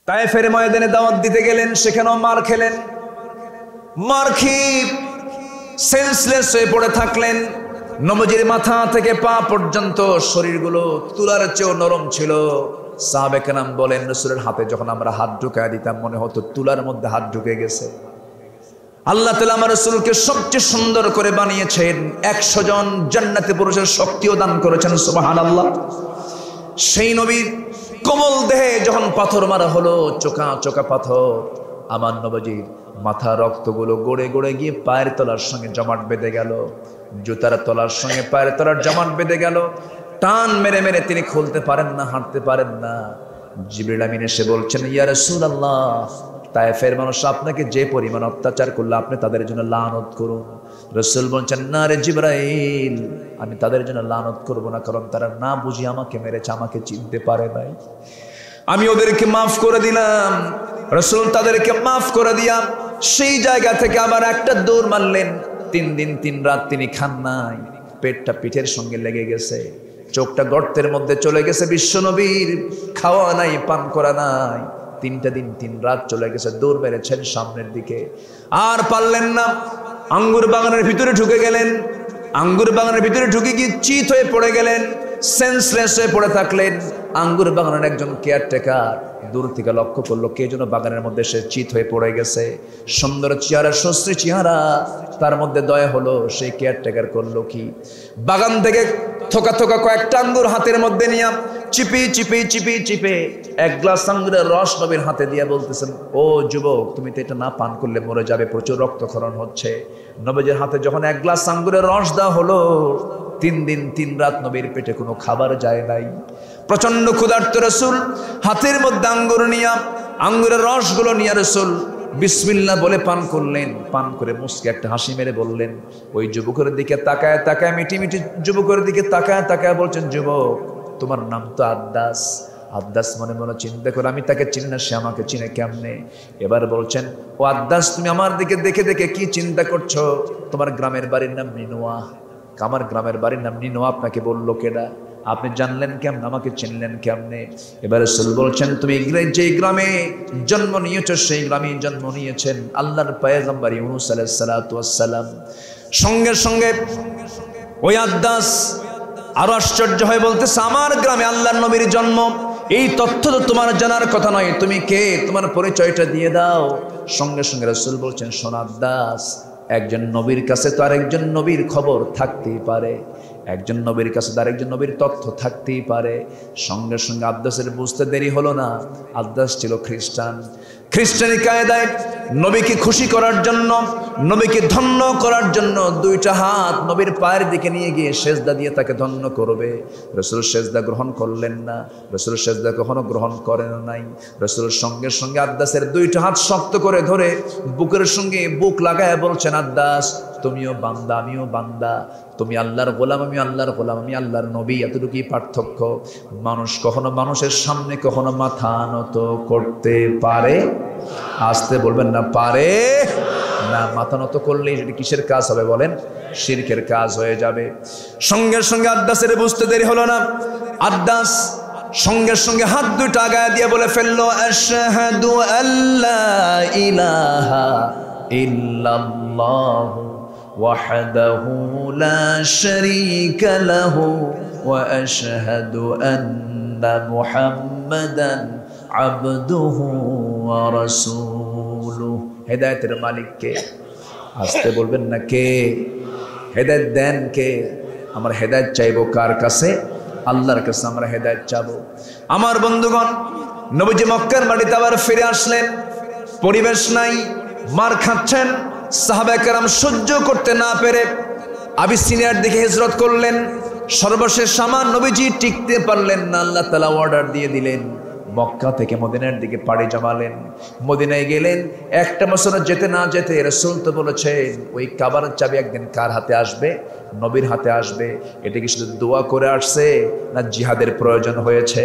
তায়েফের ময়দানে দাওয়াত দিতে গেলেন, সেখানেও মার খেলেন। মার খেয়ে সেন্সলেস হয়ে পড়ে থাকলেন। নবীজির মাথা থেকে পা পর্যন্ত শরীরগুলো তুলার চেয়েও নরম ছিল। সাহাবে কেরাম বলেন, রাসূলের হাতে যখন আমরা হাত ঢুকায় দিতাম মনে হতো তুলার মধ্যে হাত ঢুকে গেছে। আল্লাহ তাআলা আমার রাসূলকে সবচেয়ে সুন্দর করে বানিয়েছেন। 100 জন জান্নাতে পুরুষের শক্তিও দান করেছেন, সুবহানাল্লাহ। সেই নবীর কোমল দেহে যখন পাথর মারা হলো, চোকা চোকা পাথর, আমার নবীজির মাথা রক্তগুলো গড়ে গড়ে গিয়ে পায়ের তলার সঙ্গে জমাট বেঁধে গেল, জুতার তলার সঙ্গে পায়ের তলার জমাট বেঁধে গেল। টান মেরে মেরে তিনি খুলতে পারেন না, হাঁটতে পারেন না। জিবরিল আমিন এসে বলছেন, ইয়া রাসূলুল্লাহ, তায়েফের মানুষ আপনাকে যে পরিমাণ অত্যাচার করলো আপনি তাদের জন্য লানত করুন। রাসূল বলছেন, না রে জিবরাইল, আমি তাদের জন্য লানত করব না, কারণ তারা না বুঝি আমাকে মেরেছে, আমাকে চিনতে পারে নাই। আমি ওদেরকে মাফ করে দিলাম। রাসূল তাদেরকে মাফ করে দিয়া সেই জায়গা থেকে আবার একটা দৌড় মারলেন। 3 দিন 3 রাত তিনি খান নাই, পেটটা পিঠের সঙ্গে লেগে গেছে, চোখটা গর্তের মধ্যে চলে গেছে। বিশ্বনবীর খাওয়া নাই, পান করা নাই, 3টা দিন 3 রাত চলে গেছে। দৌড় মেরেছেন সামনের দিকে, আর পারলেন না। আঙ্গুর বাগানের ভিতরে ঢুকে গেলেন। আঙ্গুর বাগানের ভিতরে ঢুকে গিয়ে চিত হয়ে পড়ে গেলেন, সেন্সলেস হয়ে পড়ে থাকলেন। আঙ্গুর বাগানের একজন কেয়ারটেকার দূর থেকে লক্ষ্য করলো কে যেন বাগানের মধ্যে সে চিত হয়ে পড়ে গেছে। সুন্দর চেহারা, সুশ্রী চেহারা, তার মধ্যে দয়া হলো। সেই কেয়ারটেকার করলো কি, বাগান থেকে থোকা থোকা কয়েকটা আঙ্গুর হাতের মধ্যে নিয়ে চিপি চিপি চিপি চিপে 1 গ্লাস আঙ্গুরের রস নবীর হাতে দিয়ে বলতেছেন, ও যুবক, তুমি তো এটা না পান করলে মরে যাবে, প্রচুর রক্তক্ষরণ হচ্ছে। নবীর হাতে যখন 1 গ্লাস আঙ্গুরের রস দেওয়া হলো, 3 দিন 3 রাত নবীর পেটে কোনো খাবার যায় নাই। প্রচন্ড ক্ষুধার্ত রাসূল হাতের মধ্যে আঙ্গুর নিয়া, আঙ্গুরের রসগুলো নিয়ে রাসূল বিসমিল্লাহ বলে পান করলেন। পান করে মুস্কে একটা হাসি মেরে বললেন, ওই যুবকের দিকে তাকায় তাকায়, মিটি মিটি যুবকের দিকে তাকায় তাকায় বলছেন, যুবক, তোমার নাম তো আদ্দাস। আদ্দাস মনে মনে চিন্তা করে, আমি তাকে চিনি না, সে আমাকে চিনে কেমনে? এবার বলছেন, ও আদ্দাস, তুমি আমার দিকে দেখে দেখে কি চিন্তা করছো? তোমার গ্রামের বাড়ির নাম নিনোয়া। আমার গ্রামের বাড়ির নাম নিনোয়া আপনাকে বললো কেডা? আপনি জানলেন কেমন, আমাকে চিনলেন কেমনে? এবার রাসূল বলছেন, তুমি যে গ্রামে জন্ম নিয়েছো সেই গ্রামে জন্ম নিয়েছেন আল্লাহর পয়গম্বর ইউনূস আলাইহিস সালাতু ওয়াস সালাম। সঙ্গে সঙ্গে ওই আদ্দাস আরো আশ্চর্য হয়ে বলতেছে, আমার গ্রামে আল্লাহর নবীর জন্ম, এই তথ্য তো তোমার জানার কথা নয়, তুমি কে? তোমার পরিচয়টা দিয়ে দাও। সঙ্গে সঙ্গে রাসূল বলছেন, শোন আদ্দাস, একজন নবীর কাছে তো আরেকজন নবীর খবর থাকতেই পারে, একজন নবীর কাছে আরেকজন নবীর তথ্য থাকতেই পারে। সঙ্গে সঙ্গে আদ্দাসের বুঝতে দেরি হলো না। আদ্দাস ছিল খ্রিস্টান। খ্রিস্টানি কায়দায় নবীকে খুশি করার জন্য, নবীকে ধন্য করার জন্য 2টা হাত নবীর পায়ের দিকে নিয়ে গিয়ে সেজদা দিয়ে তাকে ধন্য করবে। রাসূল সেজদা গ্রহণ করলেন না, রাসূল সেজদা কখনো গ্রহণ করেন নাই। রাসূল সঙ্গে সঙ্গে আদ্দাসের 2টা হাত শক্ত করে ধরে বুকের সঙ্গে বুক লাগায় বলছেন, আদ্দাস, তুমিও বান্দা আমিও বান্দা, তুমি আল্লাহর গোলাম আমি আল্লাহর গোলাম, আমি আল্লাহর নবী, এতটুকুই পার্থক্য। মানুষ কখনো মানুষের সামনে কখনো মাথা নত করতে পারে? আসতে বলবেন না, পারে না। মাথা নত করলে সেটা কিসের কাজ হবে বলেন? শিরকের কাজ হয়ে যাবে। সঙ্গে সঙ্গে আদ্দাসের বুঝতে দেরি হলো না। আদ্দাস সঙ্গে সঙ্গে হাত 2টা আগায় দিয়ে বলে ফেললো, আশহাদু আল্লা ইলাহা ইল্লাল্লাহু ওয়াহদাহু লা শারীকা লাহু ওয়া আশহাদু আন্না মুহাম্মাদান আবদুহু ওয়া রাসূলুহু। হেদায়েতের মালিক কে? আসতে বলবেন না, কে? হেদায়েত দেন কে? আমরা হেদায়েত চাইবো কার কাছে? আল্লাহর কাছে আমরা হেদায়েত চাবো। আমার বন্ধুগণ, নবীজি মক্কার মাটিতে আবার ফিরে আসলেন। পরিবেশ নাই, মার খাচ্ছেন। সাহাবায়ে কেরাম সহ্য করতে না পেরে আবিসিনিয়ার দিকে হিজরত করলেন। সর্বশেষ আমার নবীজি টিকতে পারলেন না, আল্লাহ তাআলা অর্ডার দিয়ে দিলেন, মক্কা থেকে মদিনার দিকে পাড়ি জমালেন। মদিনায় গেলেন। 1টা বছর যেতে না যেতে রাসূল তো বলেছেন, ওই কাবার চাবি একদিন কার হাতে আসবে? নবীর হাতে আসবে। এটা কি শুধু দোয়া করে আসছে না জিহাদের প্রয়োজন হয়েছে?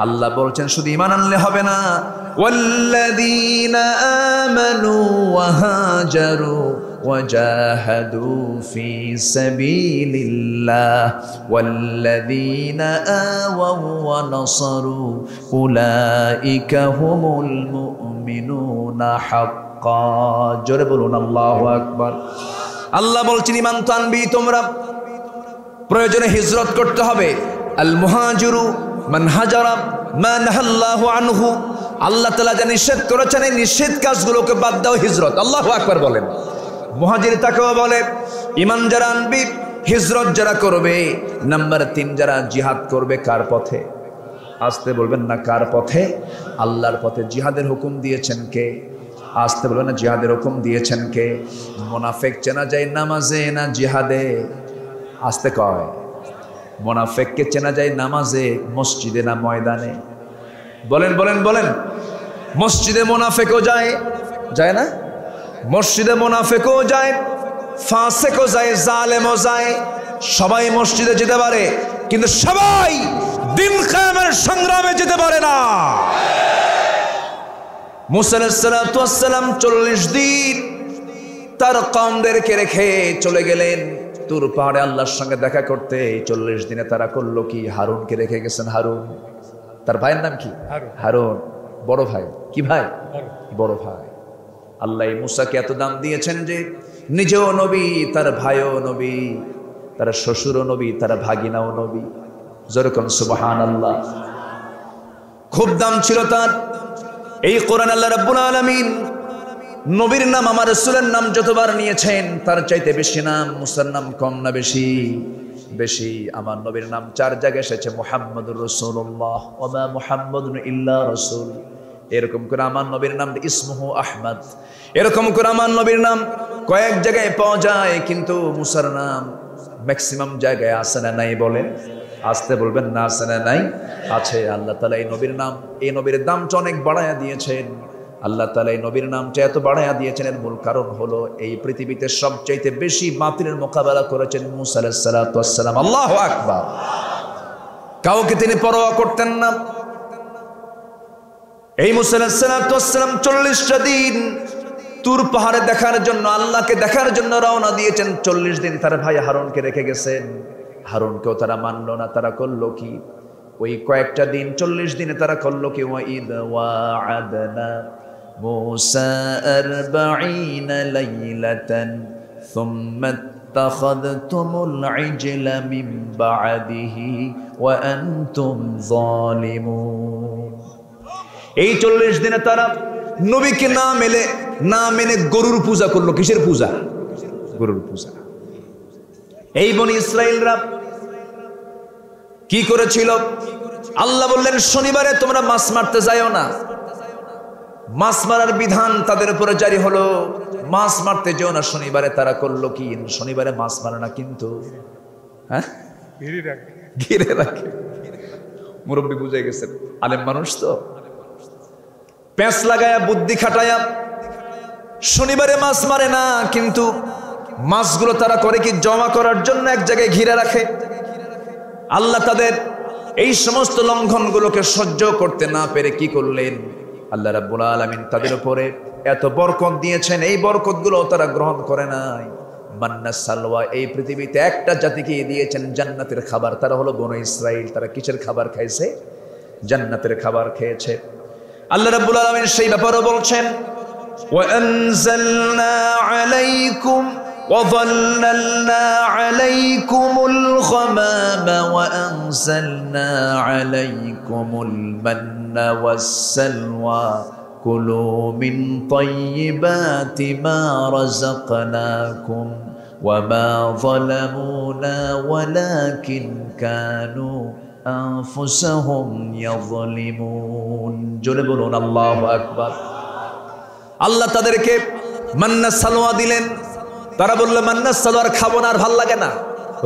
আল্লাহ বলছেন, শুধু ঈমান আনলে হবে না, ওয়াল্লাযীনা আমানু ওয়া হাজারু وجاهدوا في سبيل الله والذين آووا ونصروا أولئك هم المؤمنون حقا জোরে বলুন আল্লাহু আকবার আল্লাহ বলছেন ঈমান তো আনবি তোমরা প্রয়োজনে হিজরত করতে হবে আল মুহাজিরু মান হাজারা মা নাহাল্লাহু আনহু আল্লাহ তাআলা যা নিষেধ করেছেন এই নিষেধ কাজগুলোকে বাদ দাও হিজরত আল্লাহু আকবার বলেন মুহাজির তাকেও বলে ঈমান যারা আনবি হিজরত যারা করবে নাম্বার 3 যারা জিহাদ করবে কার পথে আসতে বলবেন না কার পথে আল্লাহর পথে জিহাদের হুকুম দিয়েছেন কে আসতে বলবেন না জিহাদের হুকুম দিয়েছেন কে মুনাফিক চেনা যায় নামাজে না জিহাদে আসতে কয় মুনাফিককে চেনা যায় নামাজে মসজিদে না ময়দানে বলেন বলেন বলেন মসজিদে মুনাফিকও যায় না মসজিদে মুনাফিকও যায় ফাসিকও যায় জালেমও যায় সবাই মসজিদে যেতে পারে কিন্তু সবাই দিন কায়েমের সংগ্রামে যেতে পারে না মুসা আলাইহিস সালাতু ওয়াস সালাম 40 দিন তার কওমদেরকে রেখে চলে গেলেন তুর পাহাড়ে আল্লাহর সঙ্গে দেখা করতে 40 দিনে তারা করলো কি হারুনকে রেখে গেছেন হারুন তার ভাইয়ের নাম কি হারুন বড় ভাই কি ভাই বড় ভাই আল্লাহ মুসাকে এত দাম দিয়েছেন যে নিজেও নবী তার ভাইও নবী তার শ্বশুরও নবী তার ভাগিনাও নবী যেরকম সুবহানাল্লাহ খুব দাম ছিল তার এই কোরআন আল্লাহ রাব্বুল আলামিন নবীর নাম আমার রাসূলের নাম যতবার নিয়েছেন তার চাইতে বেশি নাম মুসার নাম কম না বেশি বেশি আমার নবীর নাম 4 জায়গায় এসেছে মুহাম্মাদুর রাসূলুল্লাহ ওয়া মা মুহাম্মাদুন ইল্লা রাসূল এরকম করে আমার নবীর নাম ইসমুহু আহমদ এরকম করে আমার নবীর নাম কয়েক জায়গায় পাওয়া যায় কিন্তু মুসার নাম ম্যাক্সিমাম জায়গায় আছে না নাই বলেন আসতে বলবেন না আছে না নাই আছে আল্লাহ তাআলা এই নবীর নাম এই নবীর দামটা অনেক বাড়ায়া দিয়েছেন আল্লাহ তাআলা এই নবীর নামটা এত বাড়ায়া দিয়েছেন এর মূল কারণ হলো এই পৃথিবীতে সবচাইতে বেশি বাতিলের মোকাবেলা করেছেন মুসা আলাইহিস সালাতু ওয়াস সালাম আল্লাহু আকবার কাউকে তিনি পরোয়া করতেন না এই মুসা আলাইহিস সালাতু ওয়াস সালাম 40টা দিন তুর পাহাড়ে দেখার জন্য আল্লাহকে দেখার জন্য রওনা দিয়েছেন 40 দিন তার ভাই হারুনকে রেখে গেছেন হারুনকেও তারা মানলো না তারা করলো কি ওই কয়েকটা দিন 40 দিনে তারা করলো কি ওয়াইদ ওয়া'আদনা মুসা 40 লাইলাতান থুম্মা ইত্তাখাযতুমুল ইজলা মিন বা'দিহি ওয়া আনতুম যালিমুন এই 40 দিনে তারা নবীকে না মেনে গরুর পূজা করলো কিসের পূজা গরুর পূজা এই বনি ইসরাইলরা কি করেছিল আল্লাহ বললেন শনিবারে তোমরা মাছ মারতে যাও না মাছ মারার বিধান তাদের উপরে জারি হলো মাছ মারতে যেও না শনিবারে তারা করলো কি শনিবারে মাছ মারে না কিন্তু হ্যাঁ ঘিরে রাখে মুরব্বী বুঝে গেছেন আলেম মানুষ তো প্যাঁচ লাগায়া বুদ্ধি খাটায়া শনিবারে মাছ মারে না কিন্তু মাছগুলো তারা করে কি জমা করার জন্য এক জায়গায় ঘিরে রাখে আল্লাহ তাদের এই সমস্ত লঙ্ঘনগুলোকে সহ্য করতে না পেরে কি করলেন আল্লাহ রাব্বুল আলামিন তাদের উপরে এত বরকত দিয়েছেন এই বরকতগুলো তারা গ্রহণ করে নাই মান্না সালওয়া এই পৃথিবীতে একটা জাতিকে দিয়েছেন জান্নাতের খাবার তারা হলো বনি ইসরাইল তারা কিসের খাবার খাইছে জান্নাতের খাবার খেয়েছে আল্লাহ রাব্বুল আলামিন সেই ব্যাপারে বলছেন ওয়া আনজালনা আলাইকুম وظللنا عليكم الغمام وأنزلنا عليكم المن والسلوى كلوا من طيبات ما رزقناكم وما ظلمونا ولكن كانوا أنفسهم يظلمون জোরে বলুন আল্লাহু আকবার আল্লাহ তাদেরকে মান্না সালওয়া দিলেন তারা বলল মান্না সালোয়ার খাবো না আর ভাল লাগে না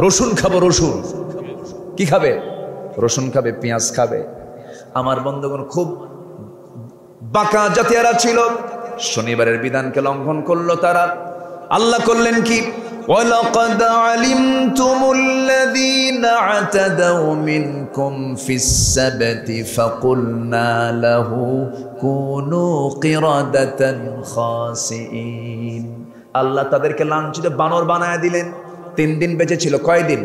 রসুন খাবো রসুন কি খাবে রসুন খাবে পেঁয়াজ খাবে আমার বন্ধুগণ খুব বাঁকা জাতিয়ারা ছিল শনিবারের বিধানকে লঙ্ঘন করলো তারা আল্লাহ করলেন কি ওয়ালাকাদ আলিমতুমুল্লাযীনা আতাদাউ মিনকুম ফিস সাবতি ফাকুলনা লাহু কুনু কিরাদাতান খাসিইন আল্লাহ তাদেরকে লাঞ্ছিত বানর বানায় দিলেন। 3 দিন বেঁচে ছিল, কয়দিন?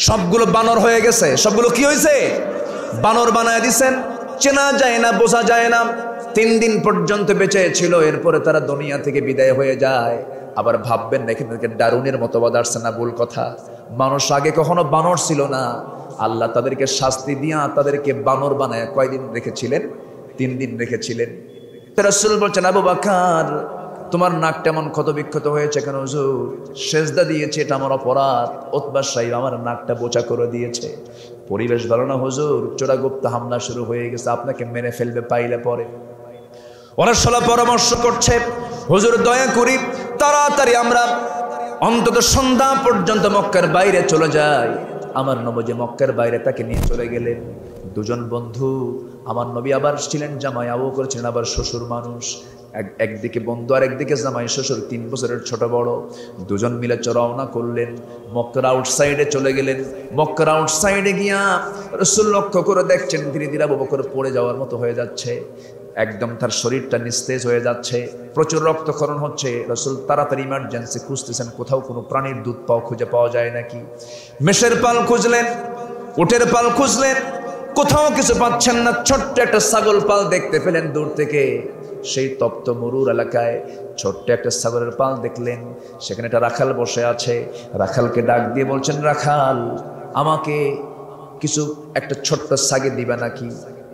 সবগুলো বানর হয়ে গেছে। সবগুলো কি হয়েছে? বানর বানায় দিছেন। চেনা যায় না, বোঝা যায় না। 3 দিন পর্যন্ত বেঁচে ছিল, এরপরে তারা দুনিয়া থেকে বিদায় হয়ে যায়। আবার ভাববেন না এখানে ডারুনের মতবাদ আসছে না, ভুল কথা। মানুষ আগে কখনো বানর ছিল না। আল্লাহ তাদেরকে শাস্তি দিয়া তাদেরকে বানর বানায় কয়দিন রেখেছিলেন? 3 দিন রেখেছিলেন। রাসূল বলছেন, আবু বকর তোমার নাকটা এমন ক্ষত বিক্ষত হয়েছে কেন? হুজুর সেজদা দিয়েছে, এটা আমার অপরাধ। উতবা সাহেব আমার নাকটা বোচা করে দিয়েছে। পরিবেশ ভালো না হুজুর, চোরাগুপ্ত হামলা শুরু হয়ে গেছে, আপনাকে মেরে ফেলবে পাইলে পরে। ওরা সলা পরামর্শ করছে, হুজুর দয়া করি তাড়াতাড়ি আমরা অন্তত সন্ধ্যা পর্যন্ত মক্কার বাইরে চলে যাই। আমার নবী মক্কার বাইরে তাকে নিয়ে চলে গেলেন। 2 জন বন্ধু, আমার নবী আবার ছিলেন জামাই, আবু বকর ছিলেন আবার শ্বশুর মানুষ। একদিকে বন্ধু আর একদিকে জামাই শ্বশুর, 3 বছরের ছোট বড়। 2 জন মিলে রওনা করলেন, মক্কার আউটসাইডে চলে গেলেন। মক্কার আউটসাইডে গিয়া রাসূল লক্ষ্য করে দেখছেন ধীরে ধীরে আবু বকর পড়ে যাওয়ার মতো হয়ে যাচ্ছে, একদম তার শরীরটা নিস্তেজ হয়ে যাচ্ছে, প্রচুর রক্তক্ষরণ হচ্ছে। রাসূল তাড়াতাড়ি ইমার্জেন্সি খুঁজতেছেন, কোথাও কোনো প্রাণীর দুধ খুঁজে পাওয়া যায় নাকি। মেষের পাল খুঁজলেন, উটের পাল খুঁজলেন, কোথাও কিছু পাচ্ছেন না। ছোট্ট একটা ছাগল পাল দেখতে পেলেন দূর থেকে। সেই তপ্ত মরুর এলাকায় ছোট্ট একটা ছাগলের পাল দেখলেন, সেখানে একটা রাখাল বসে আছে। রাখালকে ডাক দিয়ে বলছেন, রাখাল আমাকে কিছু একটা ছোট্ট ছাগি দিবে নাকি?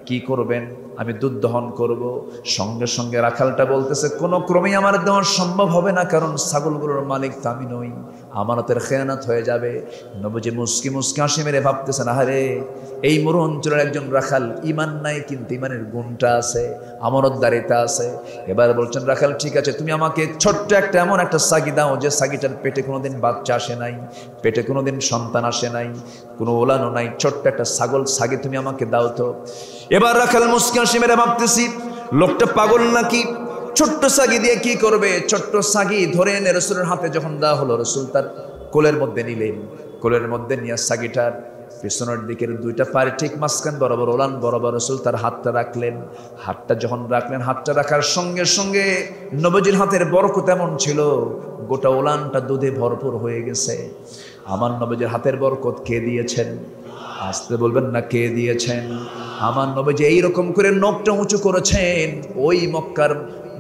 কি করবেন? আমি দুধ দহন করব। সঙ্গে সঙ্গে রাখালটা বলতেছে, কোনো ক্রমেই আমার দেওয়া সম্ভব হবে না, কারণ ছাগলগুলোর মালিক তো আমি নই, আমানতের খেয়ানত হয়ে যাবে। নবীজি মুস্কি মুস্কি হাসি মেরে ভাবতেছেন, আহারে এই মরু অঞ্চলের একজন রাখাল, ইমান নাই কিন্তু ইমানের গুণটা আছে, আমানতদারিতা আছে। এবার বলছেন, রাখাল ঠিক আছে, তুমি আমাকে ছোট্ট একটা এমন একটা ছাগি দাও যে ছাগিটার পেটে কোনোদিন বাচ্চা আসে নাই, পেটে কোনোদিন সন্তান আসে নাই, কোনো ওলানো নাই, ছোট্ট একটা ছাগি তুমি আমাকে দাও তো। এবার রাখাল মুস্কি হাসি মেরে ভাবতেছি, লোকটা পাগল নাকি? ছোট্ট ছাগি দিয়ে কি করবে? ছোট্ট ছাগি ধরে এনে রাসূলের হাতে যখন দেওয়া হলো, রাসূল তার কোলের মধ্যে নিলেন। কোলের মধ্যে নিয়ে ছাগিটার পিছনের দিকের 2টা পায়ের ঠিক মাঝখান বরাবর, ওলান বরাবর রাসূল তার হাতটা রাখলেন। হাতটা যখন রাখলেন, হাতটা রাখার সঙ্গে সঙ্গে নবীজির হাতের বরকত এমন ছিল, গোটা ওলানটা দুধে ভরপুর হয়ে গেছে। আমার নবীজির হাতের বরকত কে দিয়েছেন? আসতে বলবেন না, কে দিয়েছেন? আমার নবীজি এইরকম করে নখটা উঁচু করেছেন, ওই মক্কার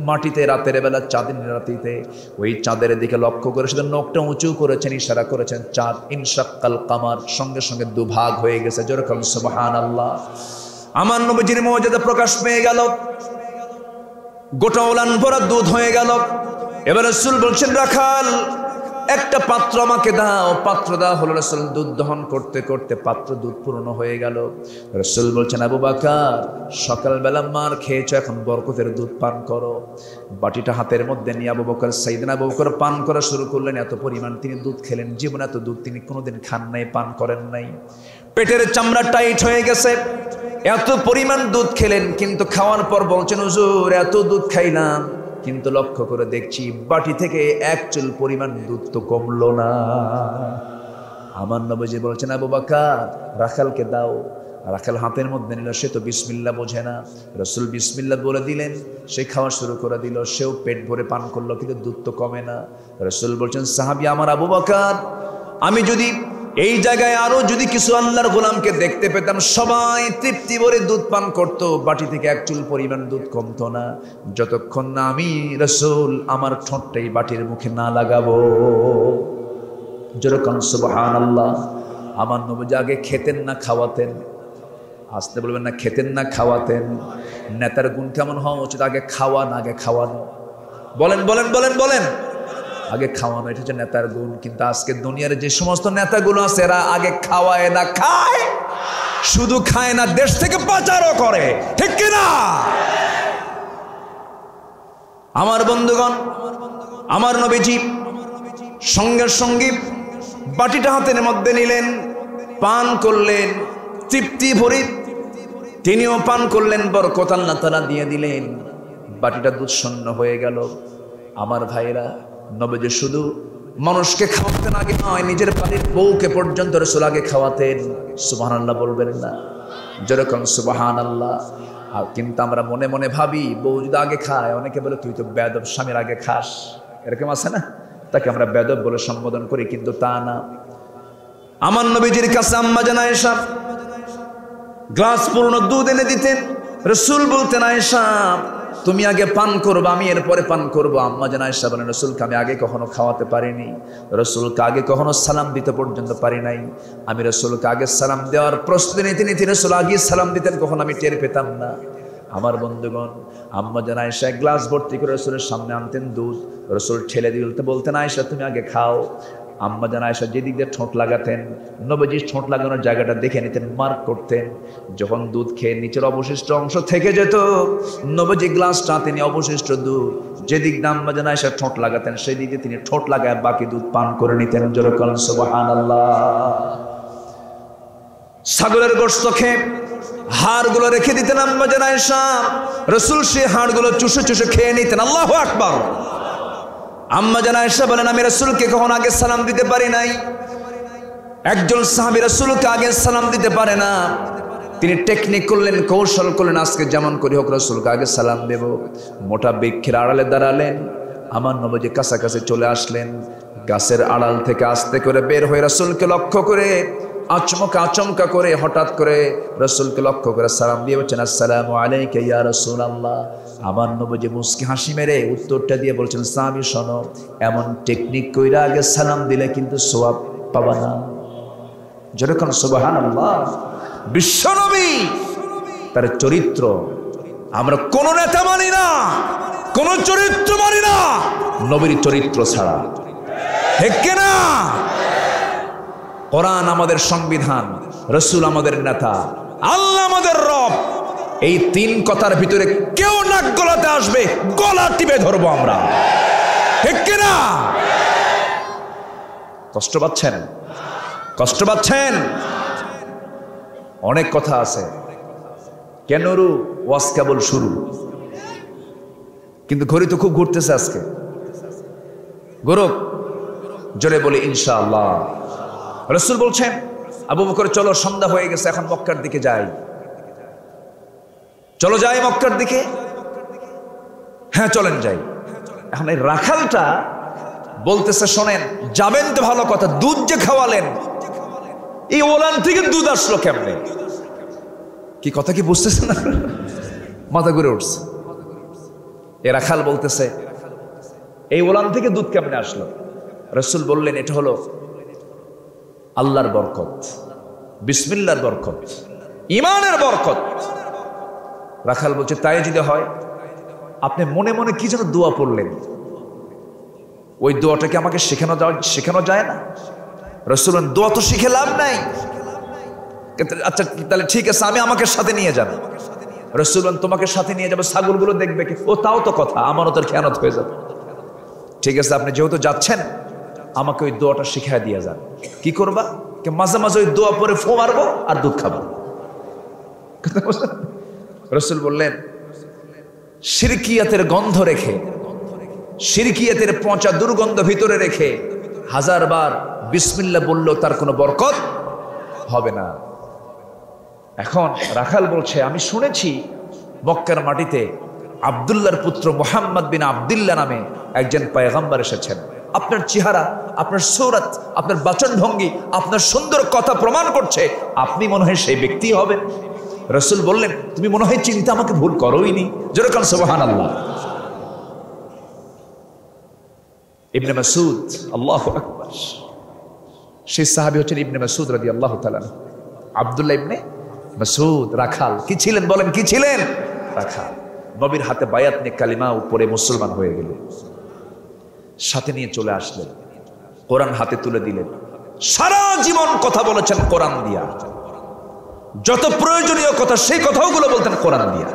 মাটিতে রাতের বেলা চাঁদের রাতিতে ওই চাঁদের দিকে লক্ষ্য করে শুধু নখটা উঁচু করেছেন, ইশারা করেছেন। চাঁদ ইনশাক্কাল কামার, সঙ্গে সঙ্গে 2 ভাগ হয়ে গেছে। যেরকম সুবহানাল্লাহ। আমার নবীজির মুজিজা প্রকাশ পেয়ে গেল, গোটা ওলান ভরা দুধ হয়ে গেল। এবার রাসূল বলছেন, রাখাল একটা পাত্র আমাকে দাও। পাত্র দেওয়া হলো। রাসূল দুধ দহন করতে করতে পাত্র দুধ পূর্ণ হয়ে গেল। রাসূল বলছেন, আবু বকর সকালবেলা মার খেয়েছো, এখন বরকতের দুধ পান করো। বাটিটা হাতের মধ্যে নিয়ে আবু বকর, সাইয়েদনা আবু বকর পান করা শুরু করলেন। এত পরিমাণ তিনি দুধ খেলেন, জীবনে এত দুধ তিনি কোনোদিন খান নাই, পান করেন নাই। পেটের চামড়া টাইট হয়ে গেছে, এত পরিমাণ দুধ খেলেন। কিন্তু খাওয়ার পর বলছেন, হুজুর এত দুধ খাইলাম, কিন্তু লক্ষ্য করে দেখছি বাটি থেকে 1 চুল পরিমাণ দুধ তো কমলো না। আমার নবীজি বলছেন, আবু বকর রাখালকে দাও। রাখাল হাতের মধ্যে নিল, সে তো বিসমিল্লাহ বোঝে না। রাসূল বিসমিল্লাহ বলে দিলেন, সে খাওয়া শুরু করে দিল। সেও পেট ভরে পান করলো, কিন্তু দুধ তো কমে না। রাসূল বলছেন, সাহাবী আমার আবু বকর, আমি যদি এই জায়গায় আরো যদি কিছু আল্লাহর গোলামকে দেখতে পেতাম, সবাই তৃপ্তি ভরে দুধ পান করত, বাটি থেকে 1 চুল পরিমাণ দুধ কমতো না, যতক্ষণ না আমি রাসূল আমার ঠোঁটটাই বাটির মুখে না লাগাবো। যেরকম সুবহানাল্লাহ। আমার নবী আগে খেতেন না খাওয়াতেন? আসতে বলবেন না, খেতেন না খাওয়াতেন। নেতার গুণ কেমন হওয়া উচিত? আগে খাওয়া না আগে খাওয়ানো? বলেন বলেন বলেন বলেন। আগে খাওয়ানো, এটা হচ্ছে নেতার গুণ। কিন্তু আজকে দুনিয়ার যে সমস্ত নেতাগুলো আছে, এরা আগে খাওয়ায় না, খায়। শুধু খায় না, দেশ থেকে পাচারও করে, ঠিক কিনা? আমার বন্ধুগণ, আমার নবীজি সঙ্গে সঙ্গে বাটিটা হাতের মধ্যে নিলেন, পান করলেন তৃপ্তি ভরে। তিনিও পান করলেন, বরকত আল্লাহ তাআলা দিয়ে দিলেন। বাটিটা দুধ শূন্য হয়ে গেল। আমার ভাইরা, নবীজি শুধু মানুষকে খাওয়াতেন আগে নয়, নিজের বাড়ির বউকে পর্যন্ত রাসূল আগে খাওয়াতেন। সুবহানাল্লাহ বলবেন না? যেরকম সুবহানাল্লাহ। আর কিন্তু আমরা মনে মনে ভাবি, বউ যদি আগে খায়, অনেকে বলে তুই তো বেয়াদব, স্বামীর আগে খাস। এরকম আছে না? তাকে আমরা বেদব বলে সম্বোধন করি, কিন্তু তা না। আমার নবীজির কাছে আম্মা জান আয়েশা গ্লাস পূর্ণ দুধ এনে দিতেন। রাসূল বলতেন, আয়েশা তুমি আগে পান করবে, আমি এরপরে পান করবো। আম্মা জান আয়েশা বলেন, রাসূলকে আমি আগে কখনো খাওয়াতে পারিনি, রাসূলকে আগে কখনো সালাম দিতে পর্যন্ত পারি নাই। আমি রাসূলকে আগে সালাম দেওয়ার প্রস্তুতি নিতে নিতে রাসূল আগে সালাম দিতেন, কখন আমি টের পেতাম না। আমার বন্ধুগণ, আম্মা জান আয়েশা গ্লাস ভর্তি করে রাসূলের সামনে আনতেন দুধ, রাসূল ঠেলে দিতে বলতেন, আয়েশা তুমি আগে খাও। আম্মা জান আয়েশা যেদিক দিয়ে ঠোঁট লাগাতেন, নবীজি ঠোঁট লাগানোর জায়গাটা দেখে নিতেন, মার্ক করতেন। যখন দুধ খেয়ে নিচের অবশিষ্ট অংশ থেকে যেত, নবীজি গ্লাসটা তিনি অবশিষ্ট দুধ যেদিক দিয়ে আম্মা জান আয়েশা ঠোঁট লাগাতেন, সেই দিকে তিনি ঠোঁট লাগায় বাকি দুধ পান করে নিতেন। জোরে বলেন সুবহানাল্লাহ। ছাগলের গোশত খেয়ে হাড়গুলো রেখে দিতেন আম্মা জান আয়েশা, রাসূল সেই হাড়গুলো চুষে চুষে খেয়ে নিতেন। আল্লাহু আকবার। আম্মা জান আয়েশা বলেন, আমি রাসূলকে কখনো আগে সালাম দিতে পারি নাই। একজন সাহাবী রাসূলকে আগে সালাম দিতে পারে না, তিনি টেকনিক করলেন, কৌশল করলেন, আজকে যেমন করি হোক রাসূলকে আগে সালাম দেব। মোটা বৃক্ষের আড়ালে দাঁড়ালেন, আমার নবীজি কাছাকাছি চলে আসলেন, গাছের আড়াল থেকে আস্তে করে বের হয়ে রাসূলকে লক্ষ্য করে আচমকা করে হঠাৎ করে রাসূলকে লক্ষ্য করে সালাম দিয়ে বলছেন, আসসালামু আলাইকা ইয়া রাসূলুল্লাহ। আমার নবীজি মুস্কি হাসি মেরে উত্তরটা দিয়ে বলছেন, সাহাবী শোনো, এমন টেকনিক কইরা আগে সালাম দিলে কিন্তু সওয়াব পাবা না। যেরকম সুবহানাল্লাহ। বিশ্বনবী তার চরিত্র, আমরা কোন নেতা মানি না, কোন চরিত্র মানি না নবীর চরিত্র ছাড়া, ঠিক কিনা? কোরআন আমাদের সংবিধান, রাসূল আমাদের নেতা, আল্লাহ আমাদের রব। এই তিন কথার ভিতরে কেউ নাক গলাতে আসবে, গলা টিপে ধরবো আমরা, ঠিক কিনা? কষ্ট পাচ্ছেন? কষ্ট পাচ্ছেন? অনেক কথা আছে। কেন রু ওয়াজ কেবল শুরু, কিন্তু ঘড়ি তো খুব ঘুরতেছে আজকে। গৌরব জোরে বলি ইনশাআল্লাহ। রাসূল বলছেন, আবু বকর চলো, সন্ধ্যা হয়ে গেছে, এখন মক্কার দিকে যাই। চলো যাই মক্কার দিকে। হ্যাঁ চলেন যাই। এখন এই রাখালটা বলতেছে, শোনেন, যাবেন তো ভালো কথা, দুধ যে খাওয়ালেন, এই ওলান থেকে দুধ আসলো কেমনে? কি কথা কি বুঝতেছেন না? মাথা ঘুরে উঠছে। এ রাখাল বলতেছে, এই ওলান থেকে দুধ কেমনে আসলো? রাসূল বললেন, এটা হলো আল্লাহর বরকত, বিসমিল্লাহর বরকত, ঈমানের বরকত। রাখাল বলছে, তাই যদি হয়, আপনি মনে মনে কি যেন দোয়া পড়লেন, ওই দোয়াটাকে আমাকে শেখানো যায় না? রাসূল বলেন, দোয়া তো শিখে লাভ নাই। আচ্ছা তাহলে ঠিক আছে, আমাকে সাথে নিয়ে যান। রাসূল বলেন, তোমাকে সাথে নিয়ে যাবে, ছাগলগুলো দেখবে কি? ও তাও তো কথা, আমানতের খেয়ানত হয়ে যাবে। ঠিক আছে, আপনি যেহেতু যাচ্ছেন, আমাকে ওই দোয়াটা শিখাই দিয়ে যান। কি করবা? মাঝে মাঝে ওই দোয়া পরে ফো মারবো আর দুধ খাবো। রাসূল বললেন, শিরকিয়াতের গন্ধ রেখে, শিরকিয়াতের পচা দুর্গন্ধ ভিতরে রেখে 1000 বার বিসমিল্লাহ বললেও তার কোনো বরকত হবে না। এখন রাখাল বলছে, আমি শুনেছি মক্কার মাটিতে আব্দুল্লাহর পুত্র মুহাম্মদ বিন আব্দুল্লাহ নামে একজন পয়গম্বর এসেছেন। আপনার চেহারা, আপনার সূরত, আপনার বাচন ভঙ্গি, আপনার সুন্দর কথা প্রমাণ করছে আপনি মনে হয় সেই ব্যক্তি হবেন। রাসূল বললেন, তুমি মনে হয় চিন্তা আমাকে ভুল করোইনি। যেরকম সুবহানাল্লাহ। ইবনে মাসউদ, আল্লাহু আকবার, সেই সাহাবী হচ্ছেন ইবনে মাসউদ রাদিয়াল্লাহু তাআলা। আব্দুল্লাহ ইবনে মাসউদ রাখাল। কি ছিলেন বলেন? কি ছিলেন? রাখাল। নবীর হাতে বায়াত নিয়ে কালিমা উপরে মুসলমান হয়ে গেলেন। সাথে নিয়ে চলে আসলেন, কোরআন হাতে তুলে দিলেন। সারা জীবন কথা বলেছেন কোরআন দিয়া, যত প্রয়োজনীয় কথা সেই কথাগুলো বলতেন কোরআন দিয়া।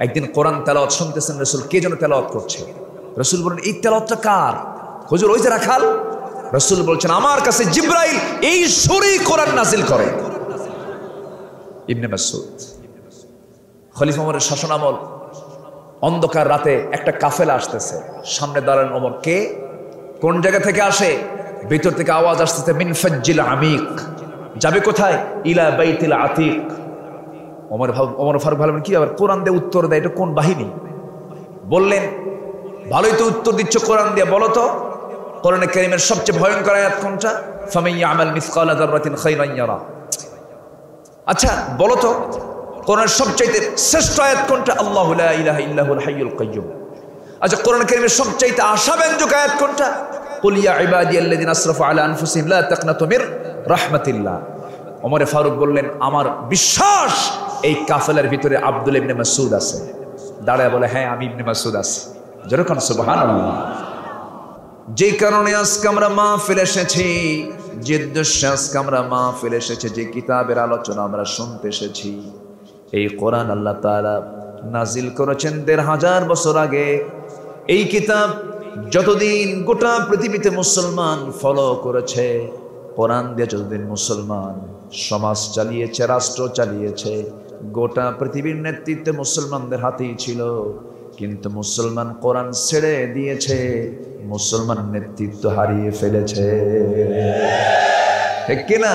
একদিন কোরআন তেলাওয়াত শুনতেছেন রাসূল, কে যেন তেলাওয়াত করছে। রাসূল বলেন, এই তেলাওয়াতটা কার? হুজুর ওই যে রাখাল। রাসূল বলছেন, আমার কাছে জিবরাইল এই সুরেই কোরআন নাজিল করে। ইবনে মাসউদ, খলিফা ওমরের শাসনামল, অন্ধকার রাতে একটা কাফেলা আসতেছে, সামনে দাঁড়ান ওমর। কে? কোন জায়গা থেকে আসে? ভিতর থেকে আওয়াজ আসতেছে, মিন ফাজ্জিল আমিক। যাবে কোথায়? ইলা বাইতিল আতিক। ওমর ফারুক ভাবলেন, কি আবার কোরআন দিয়ে উত্তর দেয়, এটা কোন বাহিনী? বললেন, ভালোই তো উত্তর দিচ্ছ কোরআন দিয়ে, বলো তো কোরআনে কারীমের সবচেয়ে ভয়ঙ্কর আয়াত কোনটা? ফামান ইয়ামাল মিসকালা যাররাতিন খায়রান ইয়ারা। আচ্ছা বলো তো কোরআনের সবচাইতে শ্রেষ্ঠ আয়াত কোনটা? আল্লাহু লা ইলাহা ইল্লাহুল হাইয়ুল কাইয়্যুম। আচ্ছা কোরআন কারীমের সবচাইতে আশাব্যঞ্জক আয়াত কোনটা? কুল ইয়া ইবাদিয়াল্লাযিনা আসরাফু আলা আনফুসিহিম লা তাকনাতু মির রাহমাতিল্লাহ। ওমর ফারুক বললেন, আমার বিশ্বাস এই কাফেলার ভিতরে আব্দুল্লাহ ইবনে মাসউদ আছে। দাঁড়ায় বলে, হ্যাঁ আমি ইবনে মাসউদ আছি। যেরকম সুবহানাল্লাহ। যে কারণে আজকে আমরা মাহফিল এসেছি, যে উদ্দেশ্যে আজকে আমরা মাহফিল এসেছি, যে কিতাবের আলোচনা আমরা শুনতে এসেছি, এই কোরআন আল্লাহ তাআলা নাজিল করেছেন ১৫০০ বছর আগে। এই কিতাব যতদিন গোটা পৃথিবীতে মুসলমান ফলো করেছে, কোরআন দিয়ে যতদিন মুসলমান সমাজ চালিয়েছে, রাষ্ট্র চালিয়েছে, গোটা পৃথিবীর নেতৃত্বে মুসলমানদের হাতেই ছিল। কিন্তু মুসলমান কোরআন ছেড়ে দিয়েছে, মুসলমান নেতৃত্ব হারিয়ে ফেলেছে। ঠিক কিনা?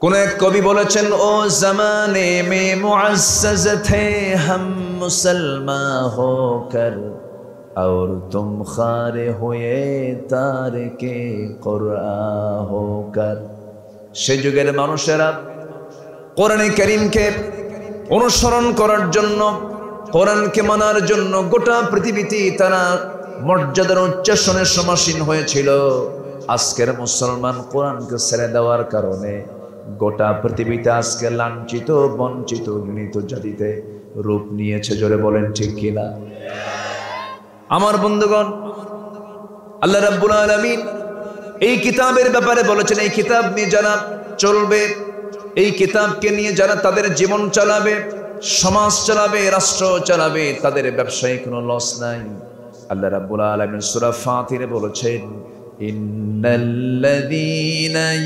কোন এক কবি বলেছেন, ও জমানে মে মুআজ্জাজ থে হাম মুসলমান হোকর और तुम खारे हुए तारके कुरआन होकर। সে যুগের মানুষেরা কোরআনে কারীমকে অনুসরণ করার জন্য, কোরআনকে মানার জন্য গোটা পৃথিবীতে তারা মর্যাদার উচ্চাসনে সমাসীন হয়েছিল। আজকের মুসলমান কোরআনকে ছেড়ে দেওয়ার কারণে গোটা পৃথিবীতে আজকে লাঞ্ছিত, বঞ্চিত, ঘৃণিত জাতিতে রূপ নিয়েছে। জোরে বলেন ঠিক কিনা? আমার বন্ধুগণ, আল্লাহ রাব্বুল আলামিন এই কিতাবের ব্যাপারে বলেছেন, এই কিতাব নিয়ে যারা চলবে, এই কিতাবকে নিয়ে যারা তাদের জীবন চালাবে, সমাজ চালাবে, রাষ্ট্র চালাবে, তাদের ব্যবসায় কোনো লস নাই। আল্লাহ রাব্বুল আলামিন সূরা ফাতিরে বলেছেন, ইন্নাল্লাযীনা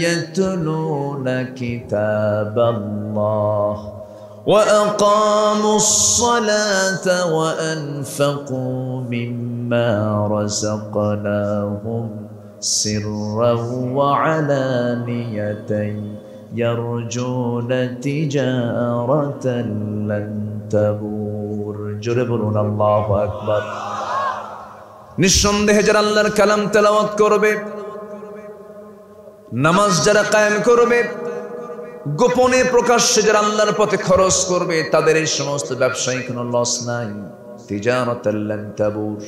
ইয়াতলুনা কিতাবাল্লাহ وأقاموا الصلاة وأنفقوا مما رزقناهم سرا وعلانية يرجون تجارة لن تبور। জোরে বলুন আল্লাহু আকবার। নিঃসন্দেহে যারা আল্লাহর কালাম তেলাওয়াত করবে, নামাজ যারা কায়েম করবে, গোপনে প্রকাশ্যে যারা আল্লাহর পথে খরচ করবে, তাদের এই সমস্ত ব্যবসায় কোনো লস নাই। তিজারাতাল লান তাবুর,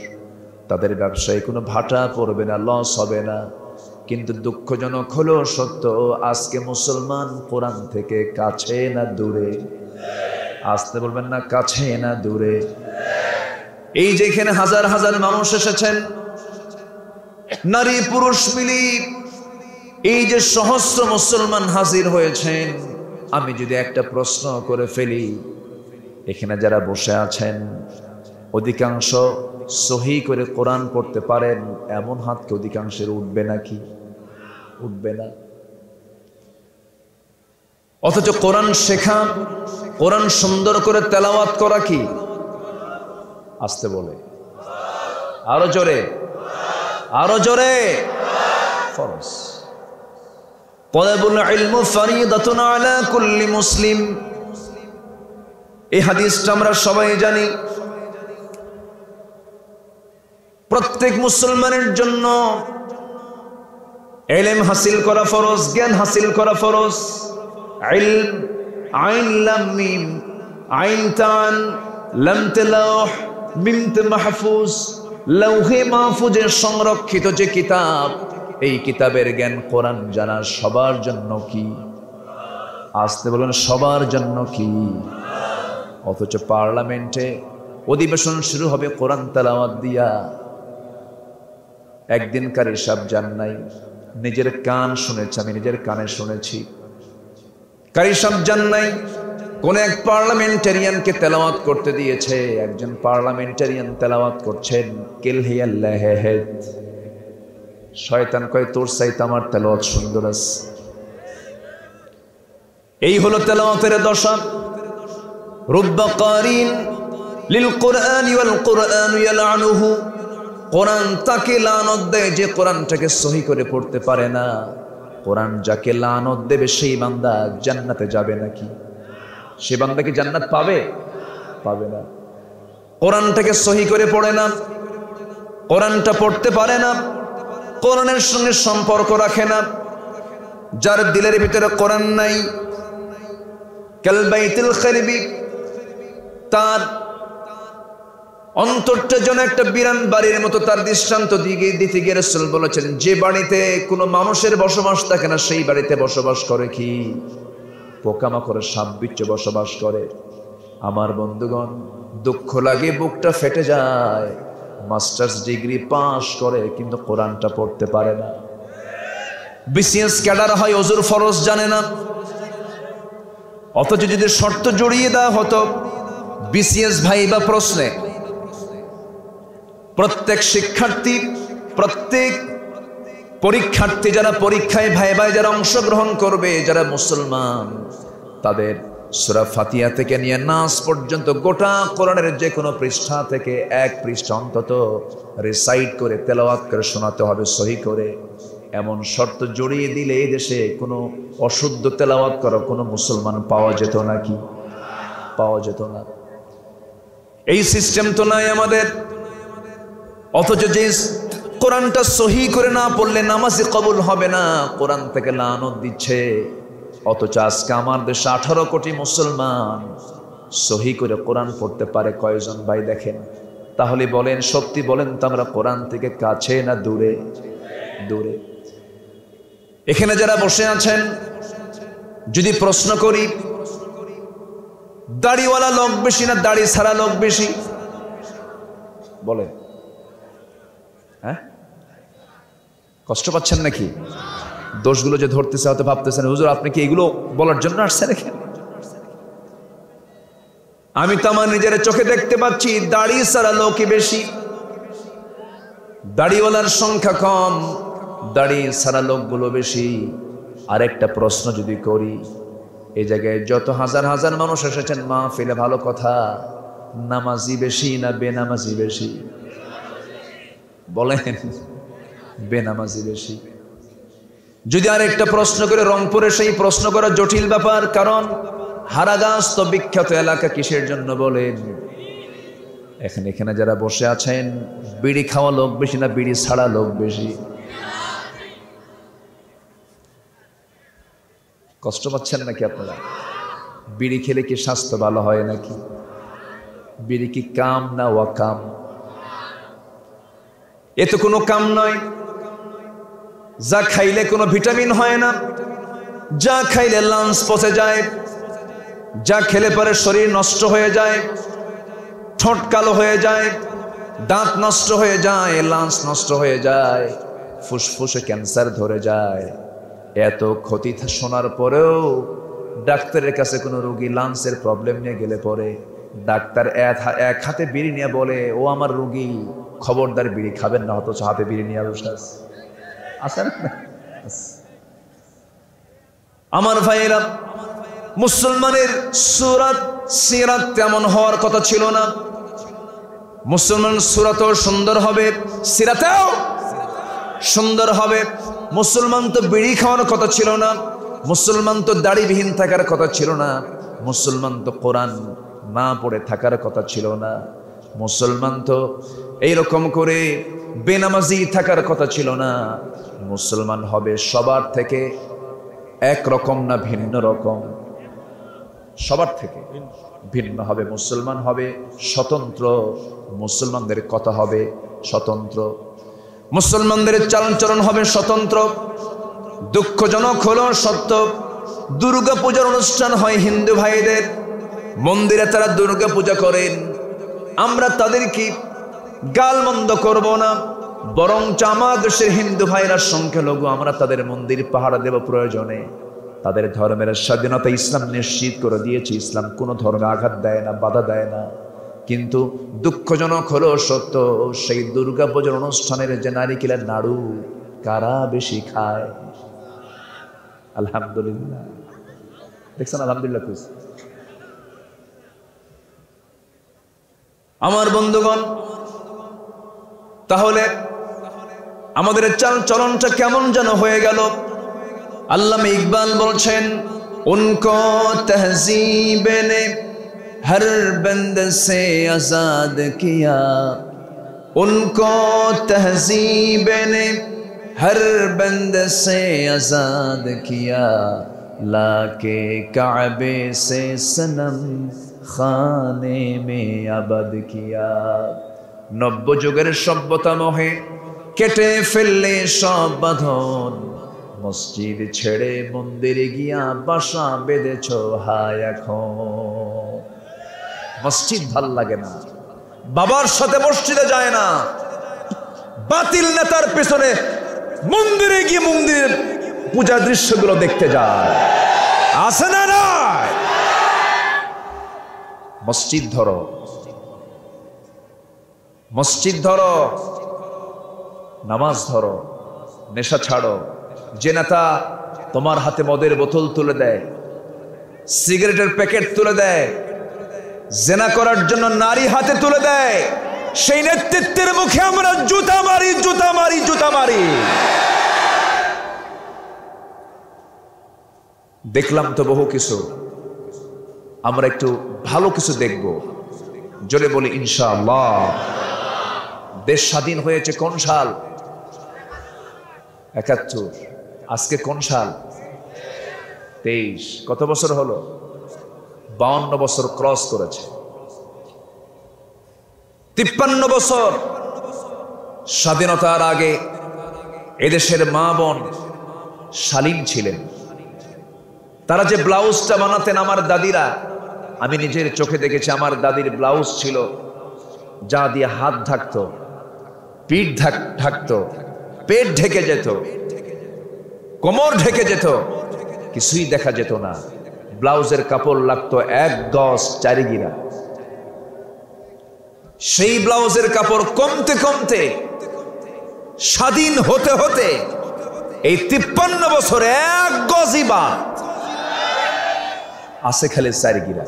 তাদের ব্যবসায় কোনো ভাটা পড়বে না, লস হবে না। কিন্তু দুঃখজনক হলো সত্য, আজকে মুসলমান কোরআন থেকে কাছে না দূরে? আসতে বলবেন না, কাছে না দূরে? এই যেখানে হাজার হাজার মানুষ এসেছেন, নারী পুরুষ মিলি এই যে সহস্র মুসলমান হাজির হয়েছেন, আমি যদি একটা প্রশ্ন করে ফেলি, এখানে যারা বসে আছেন অধিকাংশ সহি করে কোরআন পড়তে পারেন এমন হাতকে অধিকাংশের উঠবে নাকি? উঠবে না। অথচ কোরআন শেখা, কোরআন সুন্দর করে তেলাওয়াত করা কি? আসতে বলে, আরো জোরে, আরো জোরে, ফরজ। তালাবুল ইলম ফরিদাতুন আলা কুল্লি মুসলিম। এই হাদিসটা আমরা সবাই জানি। প্রত্যেক মুসলমানের জন্য ইলম হাসিল করা ফরজ, জ্ঞান হাসিল করা ফরজ। ইলম, আইন লাম মিম, আইন তান, লাম তালাহ, মিম তে মাহফুজ, লৌহে মাহফুজে সংরক্ষিত যে কিতাব, এই কিতাবের জ্ঞান কোরআন জানা সবার জন্য কি? আসতে বলুন, সবার জন্য কি? অথচ পার্লামেন্টে অধিবেশন শুরু হবে কোরআন তেলাওয়াত দিয়া। একদিন কারি সাহেব যান নাই, নিজের কান শুনেছি, আমি নিজের কানে শুনেছি। কারি সাহেব যান নাই, কোন এক পার্লামেন্টারিয়ানকে তেলাওয়াত করতে দিয়েছে। একজন পার্লামেন্টারিয়ান তেলাওয়াত করছেন, কিলহিয়াল্লাহেদ। শয়তান কয়, তোর চাইতে আমার তেলাওয়াত সুন্দর আছে। এই হলো তেলাওয়াতের দশা। রুব্বা কারিন লিল কুরআন ওয়াল কুরআন ইয়ালআনুহু। কোরআন তাকে লানত দেয় যে কোরআনটাকে সহি করে পড়তে পারে না। কোরআন যাকে লানত দেবে সেই বান্দা জান্নাতে যাবে নাকি? সে বান্দা কি জান্নাত পাবে? পাবে না। কোরআনটাকে সহি করে পড়ে না, কোরআনটা পড়তে পারে না, কোরআনের সঙ্গে সম্পর্ক রাখে না, যার দিলের ভিতরে কোরআন নাই, কাল বাইতুল খারবি, তার অন্তরটা যেন একটা বিরান বাড়ির মতো। তার দৃষ্টান্ত দিতে গিয়ে রাসূল বলেছেন, যে বাড়িতে কোনো মানুষের বসবাস থাকে না সেই বাড়িতে বসবাস করে কি পোকামাকড়ের সাপ বিচ্ছু বসবাস করে। আমার বন্ধুগণ, দুঃখ লাগে, বুকটা ফেটে যায়, মাস্টার্স ডিগ্রি পাস করে কিন্তু কোরআনটা পড়তে পারে না। বিসিএস ক্যাডার হয়, ওযুর ফরজ জানে না। অথচ যদি শর্ত জড়িয়ে দেওয়া হতো বিসিএস ভাইবা প্রশ্নে প্রত্যেক শিক্ষার্থী, প্রত্যেক পরীক্ষার্থী যারা পরীক্ষায় ভাইবায় যারা অংশগ্রহণ করবে, যারা মুসলমান, তাদের সূরা ফাতিহা থেকে নিয়ে নাস পর্যন্ত গোটা কোরআনের যে কোনো পৃষ্ঠা থেকে এক পৃষ্ঠা অন্তত রিসাইট করে তেলাওয়াত করে শোনাতে হবে সহি করে। এমন শর্ত জড়িয়ে দিলে এই দেশে কোনো অশুদ্ধ তেলাওয়াত করা কোনো মুসলমান পাওয়া যেত নাকি? পাওয়া যেত না। এই সিস্টেম তো নাই আমাদের। অথচ যে কোরআনটা সহি করে না পড়লে নামাজে কবুল হবে না, কোরআন থেকে লানত দিচ্ছে। অথচ আজকে আমার দেশে 18 কোটি মুসলমান সহি করে কোরআন পড়তে পারে কয়জন ভাই দেখেন? তাহলে বলেন, সত্যি বলেন তো, আমরা কোরআন থেকে কাছে না দূরে? দূরে। এখানে যারা বসে আছেন, যদি প্রশ্ন করি, দাড়িওয়ালা লোক বেশি না দাড়ি ছাড়া লোক বেশি? বলে, হ্যাঁ? কষ্ট পাচ্ছেন নাকি? দোষগুলো যে ধরতেছে হয়তো ভাবতেছেন, হুজুর আপনি কি এগুলো বলার জন্য আসছেন এখানে? আমি তো আমার নিজের চোখে দেখতে পাচ্ছি দাড়ি ছাড়া লোকই বেশি, দাড়িওয়ালার সংখ্যা কম, দাড়ি ছাড়া লোকগুলো বেশি। আরেকটা প্রশ্ন যদি করি, এই জায়গায় যত হাজার হাজার মানুষ এসেছেন মাহফিলে, ভালো কথা, নামাজি বেশি না বেনামাজি বেশি? বলেন, বেনামাজি বেশি। যদি আরেকটা প্রশ্ন করে, রংপুরে সেই প্রশ্ন করা জটিল ব্যাপার, কারণ হারাগাছ তো বিখ্যাত এলাকা কিসের জন্য বলেন? এখানে যারা বসে আছেন, বিড়ি খাওয়া লোক বেশি না বিড়ি ছাড়া লোক বেশি? কষ্ট পাচ্ছেন নাকি আপনারা? বিড়ি খেলে কি স্বাস্থ্য ভালো হয় নাকি? বিড়ি কি কাম না ওয়াকাম? এ তো কোনো কাম নয়। যা খাইলে কোনো ভিটামিন হয় না, যা খাইলে লাঞ্চ পচে যায়, যা খেলে পরে শরীর নষ্ট হয়ে যায়, ঠোঁট কালো হয়ে যায়, দাঁত নষ্ট হয়ে যায়, লাঞ্চ নষ্ট হয়ে যায়, ফুসফুসে ক্যান্সার ধরে যায়। এত ক্ষতি শোনার পরেও ডাক্তারের কাছে কোনো রোগী লাঞ্চের প্রবলেম নিয়ে গেলে পরে ডাক্তার এক হাতে বিড়ি নিয়ে বলে, ও আমার রোগী, খবরদার বিড়ি খাবেন না, অথচ হাতে বিড়ি নিয়ে বসে আছে না? আমার ভাইয়েরা, মুসলমানের সুরাত সিরাত তেমন হওয়ার কথা ছিল না। মুসলমান সুরাতও সুন্দর হবে, সিরাতেও সুন্দর হবে। মুসলমান তো বিড়ি খাওয়ার কথা ছিল না, মুসলমান তো দাড়িবিহীন থাকার কথা ছিল না, মুসলমান তো কোরআন না পড়ে থাকার কথা ছিল না, মুসলমান তো এইরকম করে বেনামাজি থাকার কথা ছিল না। মুসলমান হবে সবার থেকে একরকম না ভিন্ন রকম? সবার থেকে ভিন্ন হবে। মুসলমান হবে স্বতন্ত্র, মুসলমানদের কথা হবে স্বতন্ত্র, মুসলমানদের চালচলন হবে স্বতন্ত্র। দুঃখজনক হলো সত্য, দুর্গা পূজার অনুষ্ঠান হয় হিন্দু ভাইদের, মন্দিরে তারা দুর্গা পূজা করেন। আমরা তাদেরকে গালমন্দ করব না, বরং আমার দেশের হিন্দু ভাইরা সংখ্যালঘু, আমরা তাদের মন্দির পাহারা দেব প্রয়োজনে। তাদের ধর্মের স্বাধীনতা ইসলাম নিশ্চিত করে দিয়েছে, ইসলাম কোনো ধর্মে আঘাত দেয় না, বাধা দেয় না। কিন্তু দুঃখজনক হলো সত্য, সেই দুর্গা পূজার অনুষ্ঠানের যে নারিকেলের নাড়ু কারা বেশি খায়? আলহামদুলিল্লাহ, দেখছেন? আলহামদুলিল্লাহ। আমার বন্ধুগণ, তাহলে আমাদের চাল চলনটা কেমন যেন হয়ে গেল। আল্লামা ইকবাল বলছেন, উনকো তহজীব নে हर बंदे से आजाद किया, उनको तहजीब ने हर बंदे से आजाद किया, लाके काबे से सनम खाने में आबाद किया। नब्য যুগের সভ্যতা মোহে কেটে ফেললে সব বাঁধন, মসজিদ ছেড়ে মন্দিরে গিয়া বাসা বেঁধেছ হায় এখন। মসজিদ ভাল লাগে না, বাবার সাথে মসজিদে যায় না, বাতিল নেতার পেছনে মন্দিরে গিয়ে মন্দিরের পূজার দৃশ্যগুলো দেখতে যায়। আছে না নাই? মসজিদ ধরো, মসজিদ ধরো, নামাজ ধরো, নেশা ছাড়ো। যে নেতা তোমার হাতে মদের বোতল তুলে দেয়, সিগারেটের প্যাকেট তুলে দেয়, জেনা করার জন্য নারী হাতে তুলে দেয়, সেই নেতৃত্বের মুখে আমরা জুতা মারি, জুতা মারি, জুতা মারি। দেখলাম তো বহু কিছু, আমরা একটু ভালো কিছু দেখব। জোরে বলি ইনশাআল্লাহ। দেশ স্বাধীন হয়েছে কোন সাল? ৭১। আজকে কোন সাল? ২৩। কত বছর হলো? ৫২ বছর ক্রস করেছে। ৫৩ বছর স্বাধীনতার আগে এদেশের মা বোন শালীন ছিলেন। তারা যে ব্লাউজটা বানাতেন আমার দাদিরা, আমি নিজের চোখে দেখেছি। আমার দাদির ব্লাউজ ছিল যা দিয়ে হাত ঢাকতো, পিঠ ঢাকতো, পেট ঢেকে যেত, কোমর ঢেকে যেত, কিছুই দেখা যেত না। ব্লাউজের কাপড় লাগতো ১ গজ ৪ গিরা। সেই ব্লাউজের কাপড় কমতে কমতে, স্বাধীন হতে হতে এই ৫৩ বছরে ১ গজই বাদ আছে, খালি ৪ গিরা।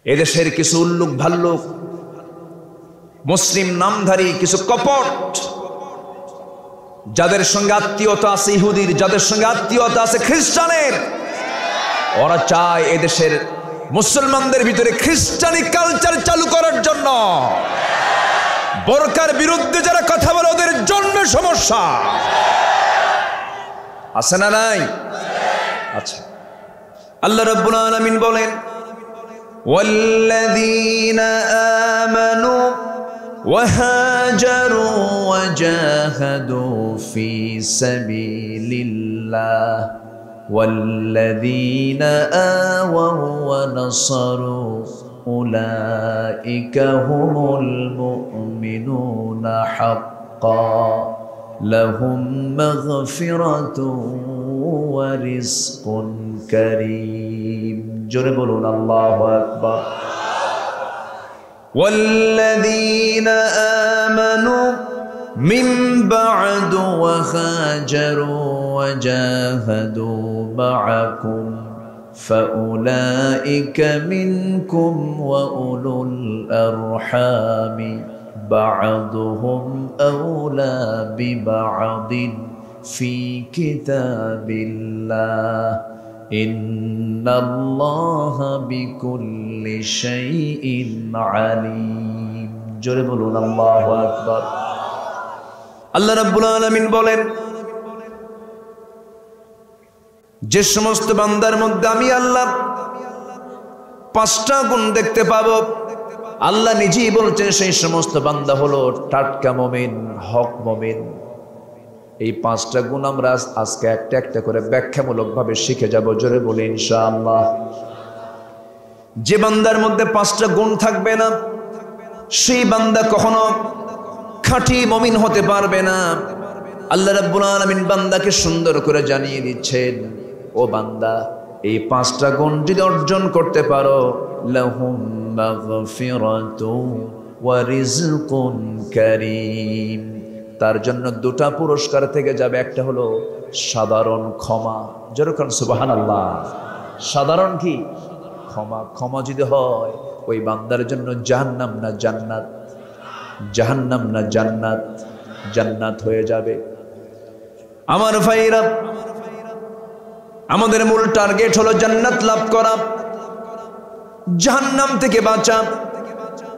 এদেশের কিছু উল্লুক ভাল্লুক মুসলিম নামধারী কিছু কপট, যাদের সঙ্গে আত্মীয়তা আছে ইহুদির, যাদের সঙ্গে আত্মীয়তা আছে খ্রিস্টানের, ওরা চায় এদেশের মুসলমানদের ভিতরে খ্রিস্টানি কালচার চালু করার জন্য। বোরকার বিরুদ্ধে যারা কথা বলে ওদের জন্য সমস্যা আছে না নাই? আচ্ছা, আল্লাহ রাব্বুল আলামিন বলেন, ওয়াল্লাযীনা আমানু وهاجروا وجاهدوا في سبيل الله والذين آووا ونصروا أولئك هم المؤمنون حقا لهم مغفرة ورزق كريم جربوا الله أكبر والذين آمنوا من بعد وهاجروا وجاهدوا معكم فأولئك منكم وأولو الأرحام بعضهم أولى ببعض في كتاب الله إن الله بكل شيء عليم জোরে বলুন আল্লাহু আকবার। আল্লাহ রাব্বুল আলামিন বলেন, যে সমস্ত বান্দার মধ্যে আমি আল্লাহ ৫টা গুণ দেখতে পাবো, আল্লাহ নিজেই বলছেন সেই সমস্ত বান্দা হলো টাটকা মুমিন, হক মুমিন। এই 5টা গুণ আমরা আজকে একটা একটা করে ব্যাখ্যামূলকভাবে শিখে যাব। জোরে বলি ইনশাআল্লাহ। যে বান্দার মধ্যে 5টা গুণ থাকবে না, সেই বান্দা কখনো খাঁটি মুমিন হতে পারবে না। আল্লাহ রাব্বুল আলামিন বান্দাকে সুন্দর করে জানিয়ে দিচ্ছেন, ও বান্দা, এই 5টা গুণ যদি অর্জন করতে পারো, লাহুম মাগফিরাতু ওয়া রিজকুন কারীম, তার জন্য 2টা পুরস্কার থেকে যাবে। একটা হলো সাধারণ ক্ষমা, যেরকম সুবহানাল্লাহ। সাধারণ কি? ক্ষমা। ক্ষমা যদি হয়, ওই বান্দার জন্য জাহান্নাম না জান্নাত, জাহান্নাম না জান্নাত, জান্নাত হয়ে যাবে। আমার ভাইরা, আমাদের মূল টার্গেট হলো জান্নাত লাভ করা, জাহান্নাম থেকে বাঁচা।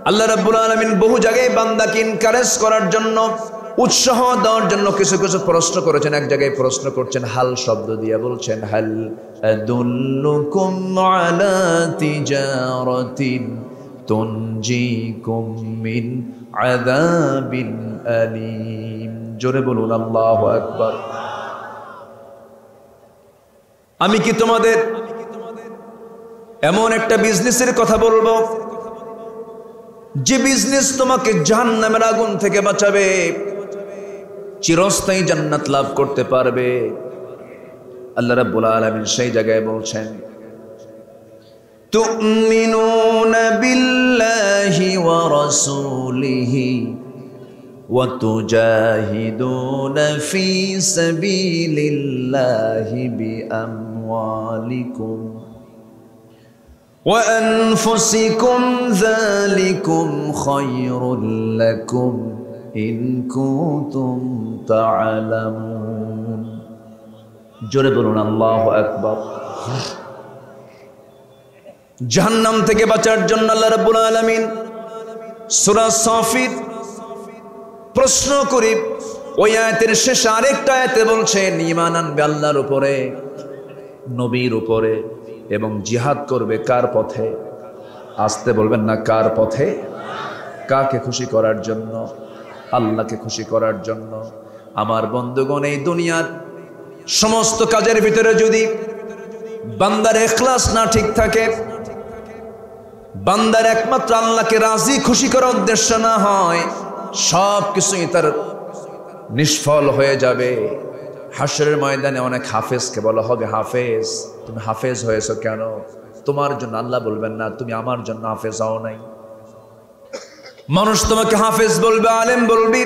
আল্লাহ রাব্বুল আলামিন বহু জায়গায় বান্দাকে এনকারেজ করার জন্য, উৎসাহ দেওয়ার জন্য কিছু কিছু প্রশ্ন করেছেন। এক জায়গায় প্রশ্ন করছেন হাল শব্দ দিয়ে, বলছেন হাল আদুল্লুকুম আলা তিজারাতিন তুনজিকুম মিন আযাবিন আলীম। জোরে বলুন আল্লাহু আকবার। আমি কি তোমাদের এমন একটা বিজনেসের কথা বলবো যে বিজনেস তোমাকে জাহান্নামের আগুন থেকে বাঁচাবে, চিরস্থায়ী জান্নাত লাভ করতে পারবে? আল্লাহ রাব্বুল আলামিন সেই জায়গায় বলছেন তুমিনুনা বিল্লাহি ওয়া রাসূলিহি ওয়া তুজাহিদুনা ফি সাবিলিল্লাহি বিআমওয়ালিকুম ওয়া আনফুসিকুম যালিকুম খায়রুল লাকুম ইন কুনতুম তা'লামুন। জোরে বলুন আল্লাহু আকবার। জাহান্নাম থেকে বাঁচার জন্য আল্লাহ রাব্বুল আলামিন সূরা সাফিত প্রশ্ন করি ওই আয়াতের শেষে আরেকটা আয়াতে বলছেন ঈমান আনবে আল্লাহর উপরে, নবীর উপরে, এবং জিহাদ করবে কার পথে? আসতে বলবেন না, কার পথে? কাকে খুশি করার জন্য? আল্লাহকে খুশি করার জন্য। আমার বন্ধুগণ, এই দুনিয়ার সমস্ত কাজের ভিতরে যদি বান্দার ইখলাস না ঠিক থাকে, বান্দার একমাত্র আল্লাহকে রাজি খুশি করার উদ্দেশ্য না হয়, সব কিছুই তার নিষ্ফল হয়ে যাবে। হাশরের ময়দানে অনেক হাফেজকে বলা হবে, হাফেজ তুমি হাফেজ হয়েছো কেন? তোমার জন্য। আল্লাহ বলবেন না, তুমি আমার জন্য হাফেজ হও নাই। মানুষ তোমাকে হাফেজ বলবে, আলেম বলবি,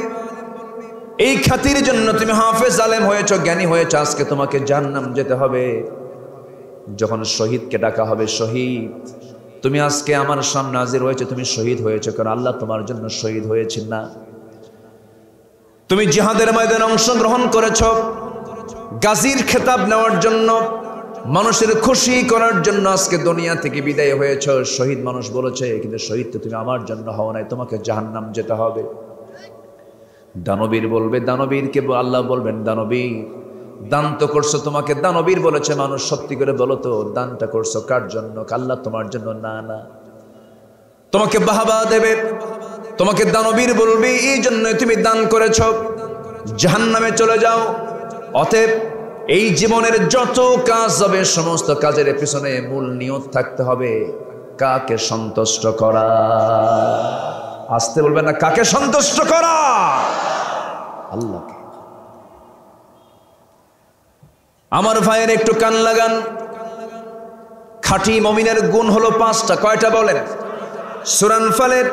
এই খ্যাতির জন্য তুমি হাফেজ আলেম হয়েছো, জ্ঞানী হয়েছো, আজকে তোমাকে জাহান্নাম যেতে হবে। যখন শহীদকে ডাকা হবে, শহীদ তুমি আজকে আমার সামনে হাজির হয়েছে, তুমি শহীদ হয়েছো কারণ আল্লাহ তোমার জন্য শহীদ হয়েছেন না। তুমি জিহাদের ময়দানে অংশগ্রহণ করেছো গাজীর খেতাব নেওয়ার জন্য, মানুষের খুশি করার জন্য আজকে দুনিয়া থেকে বিদায় হয়েছো। শহীদ মানুষ বলেছে, কিন্তু শহীদ তো তুমি আমার জন্য হও নাই, তোমাকে জাহান্নাম যেতে হবে। দানবীর বলবে, দানবীরকে আল্লাহ বলবেন, দানবীর দান তো করছো, তোমাকে দানবীর বলেছে মানুষ, সত্যি করে বলো তো দানটা করছো কার জন্য? আল্লাহ তোমার জন্য না। না, তোমাকে বাহবা দেবে, তোমাকে দানবীর বলবে, এই জন্যই তুমি দান করেছ, জাহান্নামে চলে যাও। অতএব এই জীবনের যত কাজ হবে, সমস্ত কাজের পিছনে মূল নিয়ত থাকতে হবে কাকে সন্তুষ্ট করা। আসতে বলবেন না, কাকে সন্তুষ্ট করা? আল্লাহকে। আমার ভাইয়ের একটু কান লাগান। খাঁটি মুমিনের গুণ হলো 5টা। কয়টা বলেন? সূরা আনফালের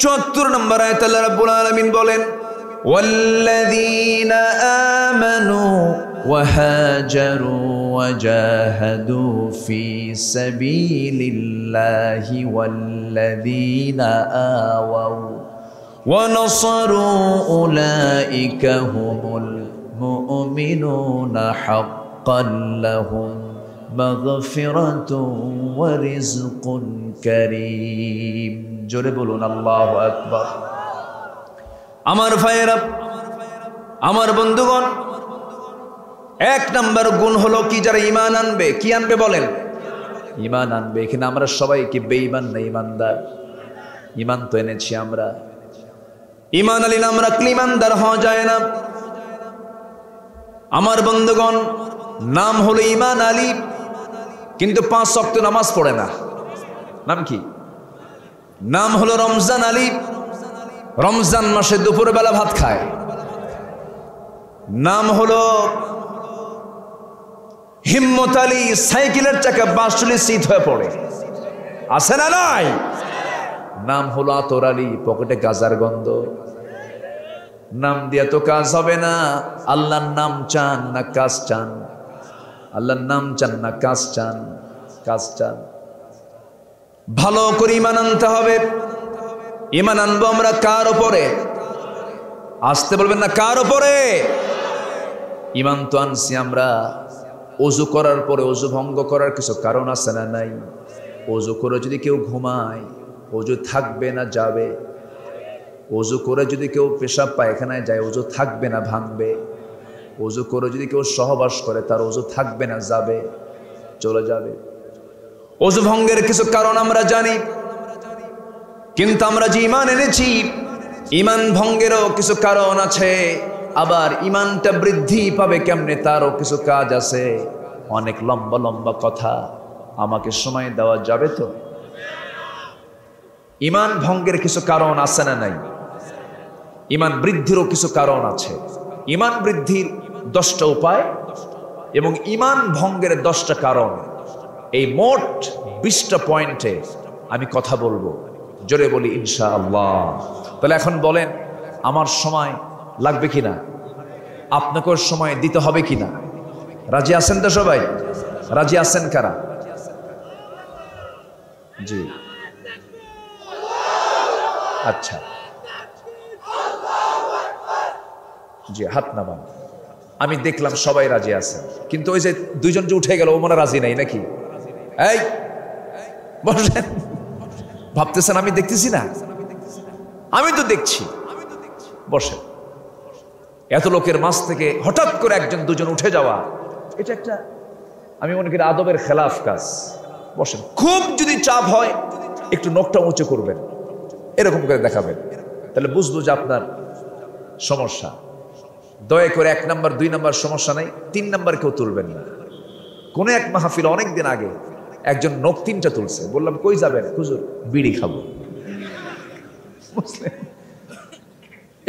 74 নম্বর আয়াতে আল্লাহ রাব্বুল আলামিন বলেন, ওয়াল্লাযীনা আমানু ওয়া হাজারু ওয়া জাহাদু ফি সাবিলিল্লাহি ওয়াল্লাযীনা আওয়াউ ওয়া নাসারু উলাইকা হুমুল মুমিনুনা হাক্কান লাহুম মাগফিরাতুন ওয়া রিজকুন কারীম। জোরে বলুন আল্লাহু আকবার। আমার ভাইয়েরা, আমার বন্ধুগণ, 1 নম্বর গুণ হলো কি? যারা ঈমান আনবে। কি আনবে বলেন? ঈমান আনবে। এখানে আমরা সবাই কি বেঈমান না ঈমানদার? ঈমান তো এনেছি আমরা। ঈমান আনলে আমরা ঈমানদার হওয়া যায় না। আমার বন্ধুগণ, নাম হলো ঈমান আলী, কিন্তু 5 ওয়াক্ত নামাজ পড়ে না। নাম কি? নাম হলো রমজান আলী, রমজান মাসে দুপুর বেলা ভাত খায়। নাম হলো হিম্মত আলী, সাইকেলের চাকা বাসুলি সিট হয়ে পড়ে, আছে না নাই? নাম হলো আতর আলী, পকেটে গাজার গন্ধ। নাম দিয়ে তো কাজ হবে না। আল্লাহর নাম চান না কাজ চান? আল্লাহর নাম চান না কাজ চান? কাজ চান। ভালো করে ঈমান আনতে হবে। ঈমান আনবো আমরা কার উপরে? আসতে বলবেন না, কার উপরে? ঈমান তো আনছি আমরা ওযু করার পরে ওযু ভঙ্গ করার কিছু কারণ আছে না নাই? ওযু করে যদি কেউ ঘুমায়, ওযু থাকবে না যাবে? ওযু করে যদি কেউ পেশাব পায়খানায় যায়, ওযু থাকবে না ভাঙবে? ওযু করে যদি কেউ সহবাস করে, তার ওযু থাকবে না যাবে? চলে যাবে। ওযু ভঙ্গের কিছু কারণ আমরা জানি, কিন্তু আমরা যে ঈমান এনেছি, ঈমান ভঙ্গেরও কিছু কারণ আছে। আবার ঈমানটা বৃদ্ধি পাবে কেমনে, তারও কিছু কাজ আছে। অনেক লম্বা লম্বা কথা, আমাকে সময় দেওয়া যাবে তো? ঈমান ভঙ্গের কিছু কারণ আছে না নাই? ঈমান বৃদ্ধিরও কিছু কারণ আছে। ঈমান বৃদ্ধির 10টা উপায় এবং ঈমান ভঙ্গের 10টা কারণ, এই মোট 20টা পয়েন্টে আমি কথা বলবো। জোরে বলি ইনশাআল্লাহ। তাহলে এখন বলেন, আমার সময় লাগবে কিনা? আপনাকেও সময় দিতে হবে কিনা? রাজি আছেন তো সবাই? রাজি আছেন কারা? জি, আচ্ছা, জি, হাত নামান। আমি দেখলাম সবাই রাজি আছেন, কিন্তু ওই যে দুইজন যে উঠে গেল, ও মনে রাজি নাই নাকি? এই বসেন। ভাবতেছেন আমি দেখতেছি না? আমি তো দেখছি। বসেন। এত লোকের মাঝ থেকে হঠাৎ করে একজন দুজন উঠে যাওয়া, এটা একটা, আমি মনে করি, আদবের খেলাফ কাজ। বসেন। খুব যদি চাপ হয়, একটু নখটা উঁচু করবেন, এরকম করে দেখাবেন, তাহলে বুঝবো যে আপনার সমস্যা। দয়া করে 1 নাম্বার 2 নাম্বার সমস্যা নাই, 3 নাম্বার কেউ তুলবেন না। কোন এক মাহফিল অনেকদিন আগে একজন নখ 3টা তুলছে। বললাম, কই যাবেন? হুজুর, বিড়ি খাবো। বুঝলেন?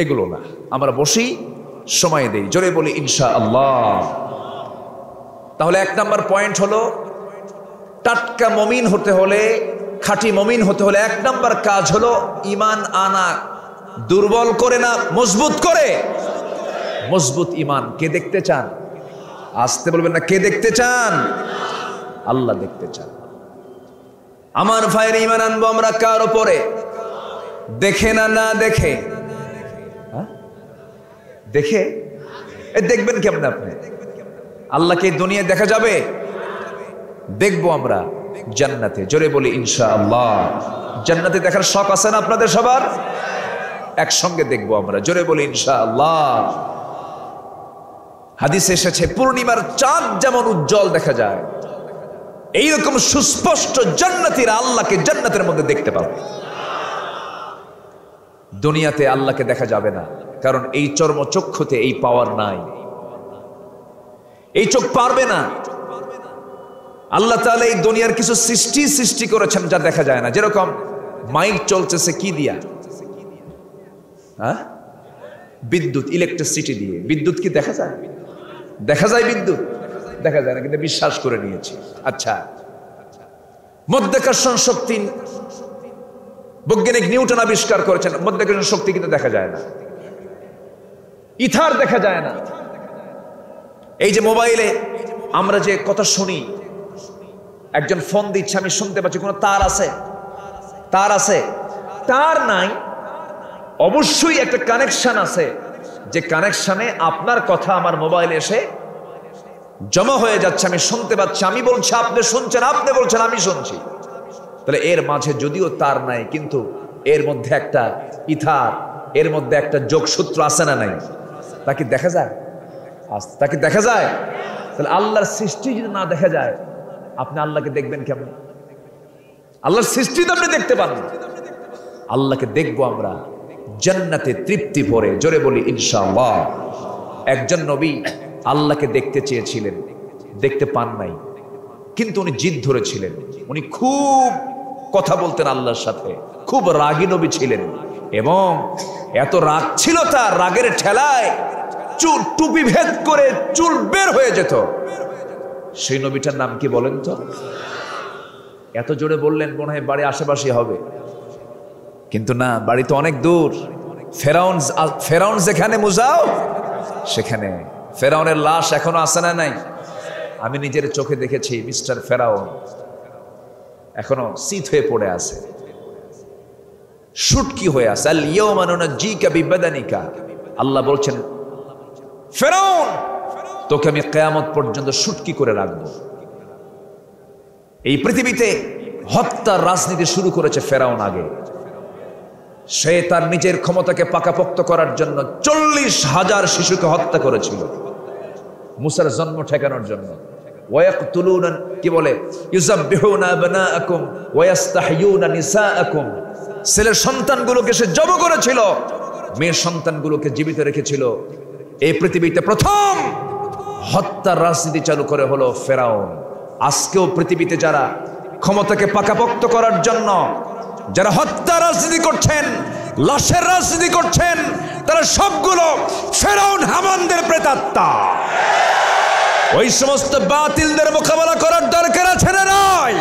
এগুলো না, আমরা বসি, সময় দেই। জোরে বলি ইনশাআল্লাহ। তাহলে 1 নাম্বার পয়েন্ট হলো, টাটকা মুমিন হতে হলে, খাঁটি মুমিন হতে হলে 1 নাম্বার কাজ হলো ঈমান আনা। দুর্বল করে না, মজবুত করে। মজবুত ঈমান কে দেখতে চান? আসতে বলবেন না, কে দেখতে চান? আল্লাহ দেখতে চান। আমার ভাইয়ের ঈমান আনবো আমরা কার উপরে? দেখে না, না দেখে? দেখে? দেখবেন কেমন আপনি? আল্লাহকে দুনিয়ায় দেখা যাবে? দেখবো আমরা জান্নাতে। জোরে বলি ইনশাআল্লাহ। জান্নাতে দেখার শখ আছে না আপনাদের সবার? একসঙ্গে দেখবো আমরা। জোরে বলি ইনশাআল্লাহ। হাদিসে এসেছে, পূর্ণিমার চাঁদ যেমন উজ্জ্বল দেখা যায়, এইরকম সুস্পষ্ট জান্নাতীরা আল্লাহকে জান্নাতের মধ্যে দেখতে পাবে। দুনিয়াতে আল্লাহকে দেখা যাবে না, কারণ এই চর্মচক্ষুতে এই পাওয়ার নাই, এই চোখ পারবে না। আল্লাহ তাআলা এই দুনিয়ার কিছু সৃষ্টি করেছেন যা দেখা যায় না। যেরকম মাইক চলতেছে কি দিয়া? বিদ্যুৎ, ইলেকট্রিসিটি দিয়ে। বিদ্যুৎ কি দেখা যায়? দেখা যায় বিদ্যুৎ? দেখা যায় না, কিন্তু বিশ্বাস করে নিয়েছি। আচ্ছা, মাধ্যাকর্ষণ শক্তি বৈজ্ঞানিক নিউটন আবিষ্কার করেছেন, মাধ্যাকর্ষণ শক্তি কিন্তু দেখা যায় না। ইথার দেখা যায় না। এই যে মোবাইলে আমরা যে কথা শুনি, একজন ফোন দিচ্ছে, আমি শুনতে পাচ্ছি, কোনো তার আছে? তার আছে? তার নাই, অবশ্যই একটা কানেকশন আছে, যে কানেকশনে আপনার কথা আমার মোবাইলে এসে জমা হয়ে যাচ্ছে, আমি শুনতে পাচ্ছি। আমি বলছি, আপনি শুনছেন, আপনি বলছেন, আমি শুনছি। তাহলে এর মাঝে যদিও তার নাই, কিন্তু এর মধ্যে একটা ইথার, এর মধ্যে একটা যোগসূত্র আছে না নাই? তাকে দেখা যায়? তাকে দেখা যায়? তাহলে আল্লাহর সৃষ্টি যদি না দেখা যায়, আপনি আল্লাহকে দেখবেন কেমন? আল্লাহর সৃষ্টি তো আপনি দেখতে পান না। আল্লাহকে দেখবো আমরা জান্নাতে তৃপ্তি ভরে। জোরে বলি ইনশাআল্লাহ। একজন নবী আল্লাহকে দেখতে চেয়েছিলেন, দেখতে পান নাই, কিন্তু উনি জিদ ধরেছিলেন। উনি খুব কথা বলতেন আল্লাহর সাথে, খুব রাগী নবী ছিলেন, এবং এত রাগ ছিল তার, রাগের ঠেলায় চুল টুপি ভেদ করে চুল বের হয়ে যেত। সেই নবীটার নাম কি বলেন তো? এত জোরে বললেন মনে হয় বাড়ি আশেপাশে হবে, কিন্তু না, বাড়ি তো অনেক দূর। ফেরাউন যেখানে মুজাও সেখানে। ফেরাউনের লাশ এখনো আছে না নাই? আমি নিজের চোখে দেখেছি, মিস্টার ফেরাউন এখনো শীত হয়ে পড়ে আছে, শুটকি হয়ে আছে। আল ইয়াওমা নুনাজ্জিকা বিবাদানিকা। আল্লাহ বলছেন, ফেরাউন তোকে আমি কিয়ামত পর্যন্ত শুটকি করে রাখবো। এই পৃথিবীতে হত্যার রাজনীতি শুরু করেছে ফেরাউন আগে। সে তার নিজের ক্ষমতাকে পাকাপোক্ত করার জন্য 40,000 শিশুকে হত্যা করেছিল মুসার জন্ম ঠেকানোর জন্য। ওয়ায়াকতুলুনা, কি বলে, ইউযাববিহুনা আবনাআকুম ওয়ায়াস্তাহইয়ুনা নিসাআকুম। ছেলের সন্তানগুলোকে সে জব করেছিল, মেয়ের সন্তানগুলোকে জীবিত রেখেছিল। এই পৃথিবীতে প্রথম হত্যার রাজনীতি চালু করে হলো ফেরাউন। আজকেও পৃথিবীতে যারা ক্ষমতাকে পাকাপোক্ত করার জন্য যারা হত্যা রাজনীতি করছেন, লাশের রাজনীতি করছেন, তারা সবগুলো ফেরাউন হামানদের প্রেতাত্মা। ওই সমস্ত বাতিলদের মোকাবেলা করার দরকার আছে না নাই?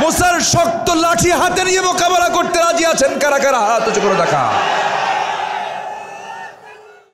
মুসার শক্ত লাঠি হাতে নিয়ে মোকাবেলা করতে রাজি আছেন কারা কারা? হাত উঁচু করে দেখা।